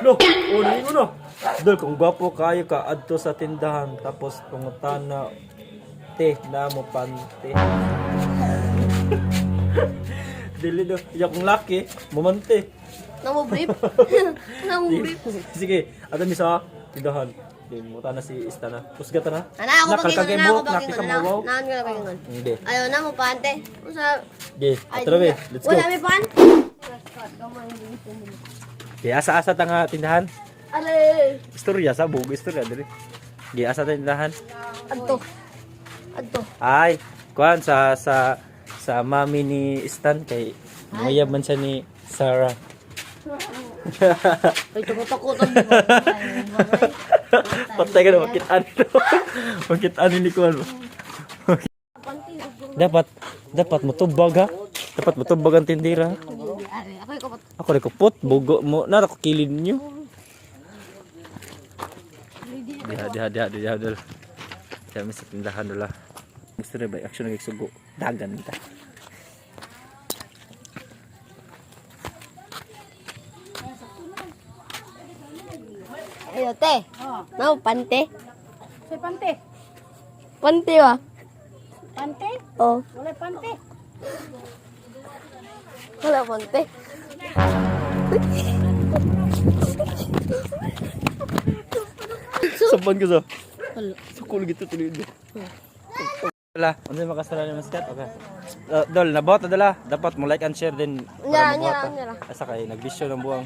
Lo, unin mo no. Dol, kung gwapo kayo ka, adto sa tindahan, tapos pangutana, te, na mo pante. Dili do, iya kong laki, mumante. Namo brief. Namo brief. Sige, ato mi sa tindahan. Di mo na si Istana. Kusga ta na. Ana ako Nakalkagay pagingon na ako buhok, nakita pagingon mo na. wow. Naan ko na pagingon. Hindi. Ayaw na mo pante. Usa. Di, atrabe, let's go. Wala may pan. Di, asa-asa ta nga tindahan. Are. Istorya sa bugo, istorya diri. Di, asa ta tindahan. Adto. Adto. Ay, kuan sa mami ni Stan kay mayab man siya ni Sarah. Ay takutan mo. Patay ka na, makitaan ito. Makitaan ni Kuan. Dapat mutubag ha. Dapat mutubag ang tindira. Ako ikot. Ako rin kupot, bugo mo. Na, ako kilid nyo. Diha. Diha mi sa tindahan dola. Gusto rin ba, action nagsugo. Dagan kita. Ayo te. Namo pante. Say pante. Pante wa. Pante? Oh. Wala pante. Wala pante. Saban ko sa. Sukul gitu tuloy. Wala, ano yung makasara ni Maskat? Okay. Dol, nabot na dala. Dapat mo like and share din. Nya. Asa kay nagbisyo ng buwang.